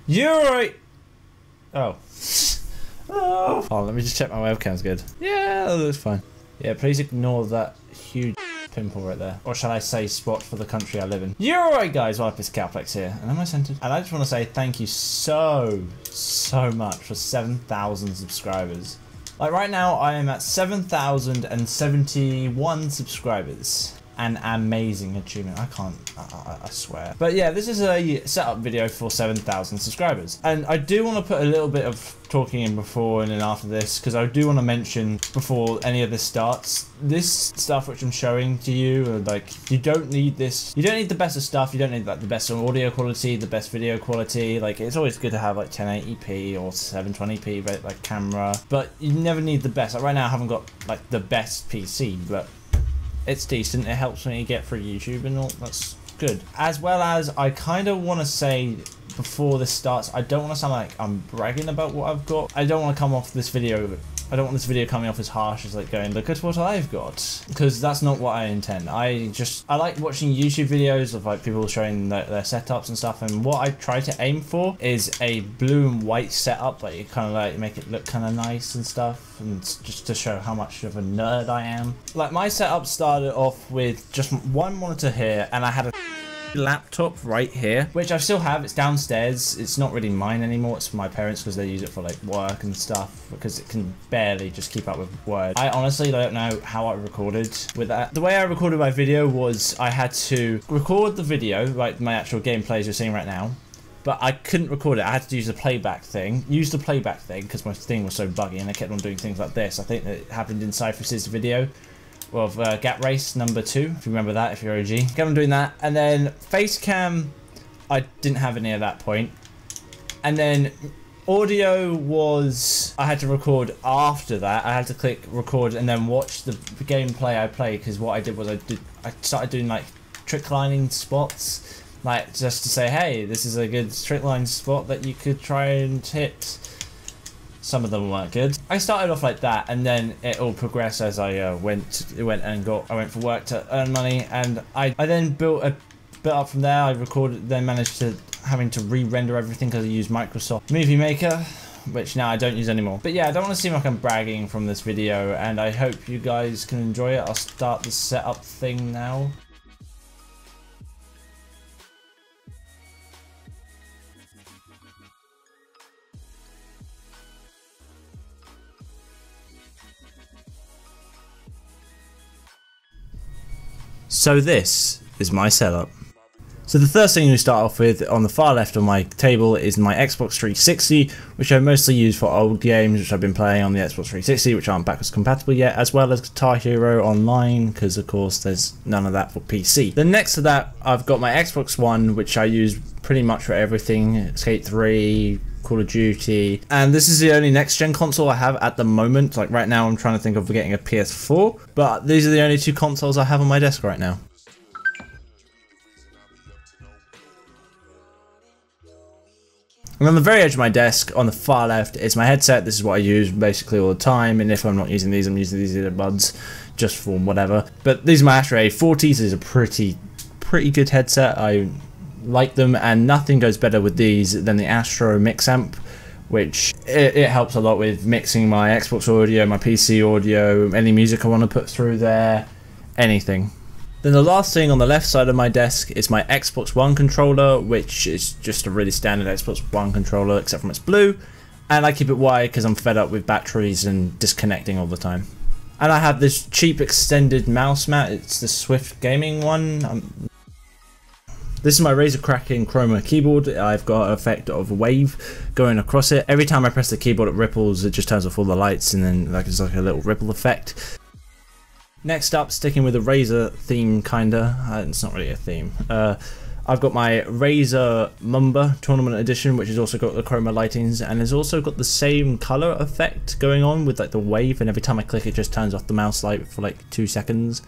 You're right. Oh. Oh. Oh, let me just check my webcam's good. Yeah, that looks fine. Yeah, please ignore that huge pimple right there. Or shall I say spot for the country I live in. You're alright guys, well, it's Calplex here. And am I centered? And I just want to say thank you so much for 7,000 subscribers. Like right now, I am at 7,071 subscribers. An amazing achievement. I swear. But yeah, this is a setup video for 7,000 subscribers. And I do want to put a little bit of talking in before and then after this, because I do want to mention before any of this starts, this stuff which I'm showing to you, like, you don't need this. You don't need the best of stuff. You don't need like the best audio quality, the best video quality. Like, it's always good to have like 1080p or 720p like camera, but you never need the best. Like right now, I haven't got like the best PC, but it's decent. It helps me get through YouTube and all. That's good. As well as, I kind of want to say before this starts, I don't want to sound like I'm bragging about what I've got. I don't want to come off this video. I don't want this video coming off as harsh as like going, look at what I've got, because that's not what I intend. I like watching YouTube videos of like people showing their setups and stuff, and what I try to aim for is a blue and white setup, like you kind of like make it look kind of nice and stuff, and just to show how much of a nerd I am. Like my setup started off with just one monitor here, and I had a laptop right here, which I still have. It's downstairs. It's not really mine anymore. It's for my parents because they use it for like work and stuff, because it can barely just keep up with Word. I honestly don't know how I recorded with that. The way I recorded my video was I had to record the video, like my actual gameplays you're seeing right now, but I couldn't record it. I had to use the playback thing. Use the playback thing because my thing was so buggy and I kept on doing things like this. I think that it happened in Cypher's video of Gap Race number 2, if you remember that, if you're OG. Kept on doing that, and then Facecam, I didn't have any at that point. And then audio was, I had to record after that. I had to click record and then watch the gameplay I played, because what I did was I started doing like trick lining spots, like just to say, hey, this is a good trick line spot that you could try and hit. Some of them weren't good. I started off like that, and then it all progressed as I went for work to earn money, and I then built up from there. I recorded, then managed to having to re-render everything because I used Microsoft Movie Maker, which now I don't use anymore. But yeah, I don't want to seem like I'm bragging from this video, and I hope you guys can enjoy it. I'll start the setup thing now. So this is my setup. So the first thing we start off with on the far left of my table is my Xbox 360, which I mostly use for old games which I've been playing on the Xbox 360, which aren't backwards compatible yet, as well as Guitar Hero Online, because of course there's none of that for PC. Then next to that, I've got my Xbox One, which I use pretty much for everything, Skate 3, Call of Duty, and this is the only next gen console I have at the moment. Like right now I'm trying to think of getting a PS4, but these are the only two consoles I have on my desk right now. And on the very edge of my desk, on the far left, is my headset. This is what I use basically all the time, and if I'm not using these, I'm using these earbuds just for whatever. But these are my Astro A40s. These is a pretty good headset. I like them, and nothing goes better with these than the Astro Mixamp, which it helps a lot with mixing my Xbox audio, my PC audio, any music I want to put through there, anything. Then the last thing on the left side of my desk is my Xbox One controller, which is just a really standard Xbox One controller, except for it's blue, and I keep it wired because I'm fed up with batteries and disconnecting all the time. And I have this cheap extended mouse mat. It's the Swift gaming one. This is my Razer cracking Chroma keyboard. I've got an effect of a wave going across it. Every time I press the keyboard it ripples, it just turns off all the lights, and then like it's like a little ripple effect. Next up, sticking with the Razer theme kinda, it's not really a theme. I've got my Razer Mamba Tournament Edition, which has also got the chroma lightings, and has also got the same colour effect going on with like the wave, and every time I click it just turns off the mouse light for like 2 seconds.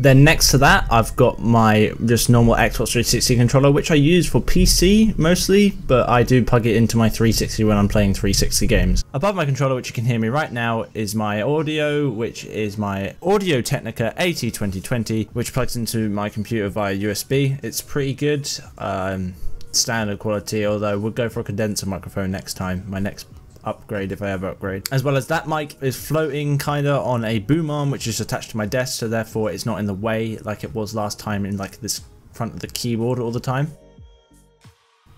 Then next to that, I've got my just normal Xbox 360 controller, which I use for PC mostly, but I do plug it into my 360 when I'm playing 360 games. Above my controller, which you can hear me right now, is my audio, which is my Audio Technica AT2020, which plugs into my computer via USB. It's pretty good. standard quality, although we'll go for a condenser microphone next time, my next upgrade if I ever upgrade. As well as that mic is floating kinda on a boom arm which is attached to my desk, so therefore it's not in the way like it was last time in like this front of the keyboard all the time.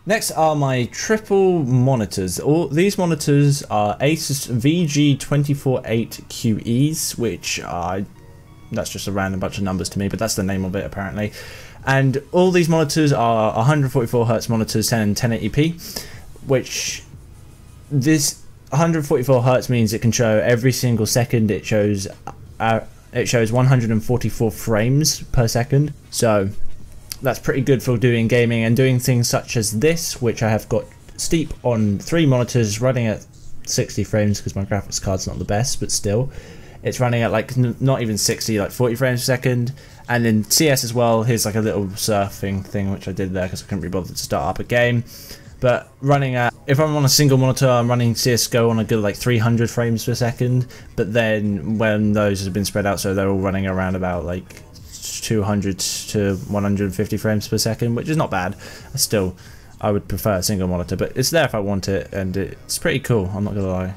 Next are my triple monitors. All these monitors are Asus VG248QEs, which are, that's just a random bunch of numbers to me, but that's the name of it apparently. And all these monitors are 144Hz monitors, 10 and 1080p, which this 144Hz means it can show every single second. It shows 144 frames per second. So that's pretty good for doing gaming and doing things such as this, which I have got steep on 3 monitors running at 60 frames because my graphics card's not the best, but still it's running at like not even 60, like 40 frames per second. And in CS as well, here's like a little surfing thing which I did there because I couldn't be bothered to start up a game. But running at, if I'm on a single monitor, I'm running CSGO on a good like 300 frames per second. But then when those have been spread out, so they're all running around about like 200 to 150 frames per second, which is not bad. Still, I would prefer a single monitor, but it's there if I want it, and it's pretty cool, I'm not gonna lie.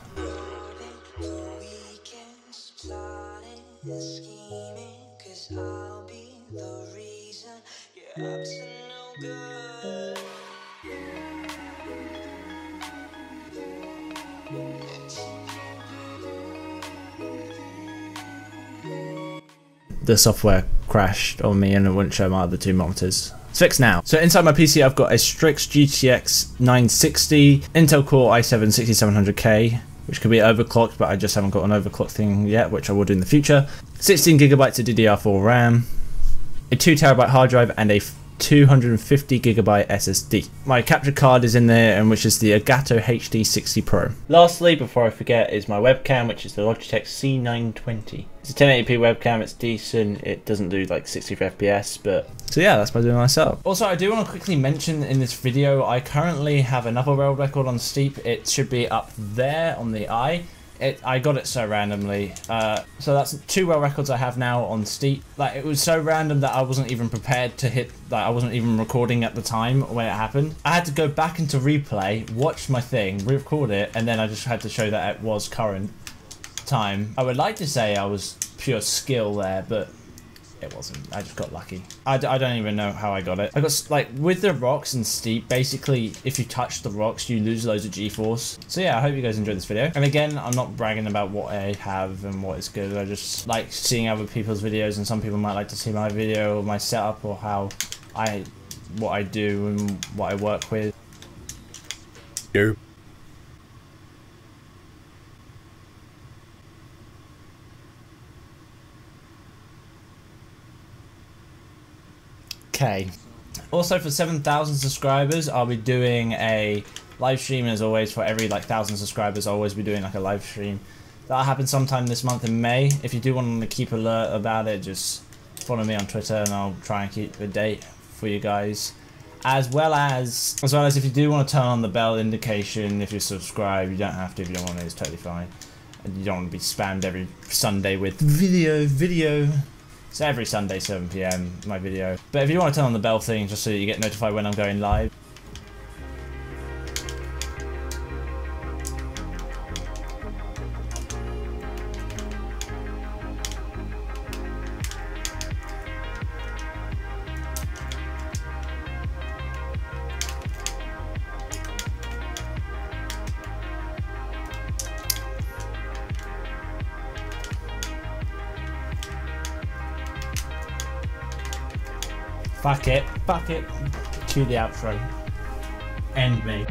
The software crashed on me and it wouldn't show my other 2 monitors. It's fixed now. So inside my PC I've got a Strix GTX 960, Intel Core i7-6700K, which could be overclocked, but I just haven't got an overclock thing yet, which I will do in the future. 16GB of DDR4 RAM, a 2TB hard drive, and a 250GB SSD. My capture card is in there, and which is the Elgato HD60 Pro. Lastly, before I forget, is my webcam, which is the Logitech C920. It's a 1080p webcam, it's decent, it doesn't do like 60 FPS, but... So yeah, that's by doing my setup. Also, I do want to quickly mention in this video, I currently have another world record on Steep. It should be up there on the eye. I got it so randomly. So that's 2 world records I have now on Steep. Like, it was so random that I wasn't even prepared to hit, like I wasn't even recording at the time when it happened. I had to go back into replay, watch my thing, re-record it, and then I just had to show that it was current time. I would like to say I was pure skill there, but it wasn't. I just got lucky. I don't even know how I got it. I got, like, with the rocks and Steep, basically if you touch the rocks you lose loads of G-force. So yeah, I hope you guys enjoyed this video. And again, I'm not bragging about what I have and what is good. I just like seeing other people's videos, and some people might like to see my video or my setup or how what I do and what I work with. Yo. Okay. Also, for 7,000 subscribers, I'll be doing a live stream, as always. For every like 1,000 subscribers, I'll always be doing like a live stream. That'll happen sometime this month in May. If you do want to keep alert about it, just follow me on Twitter and I'll try and keep a date for you guys. As well as if you do want to turn on the bell indication if you subscribe. You don't have to if you don't want to, it's totally fine. And you don't want to be spammed every Sunday with video. So every Sunday 7 PM my video. But if you want to turn on the bell thing just so you get notified when I'm going live. Fuck it. Cue the outro. End me.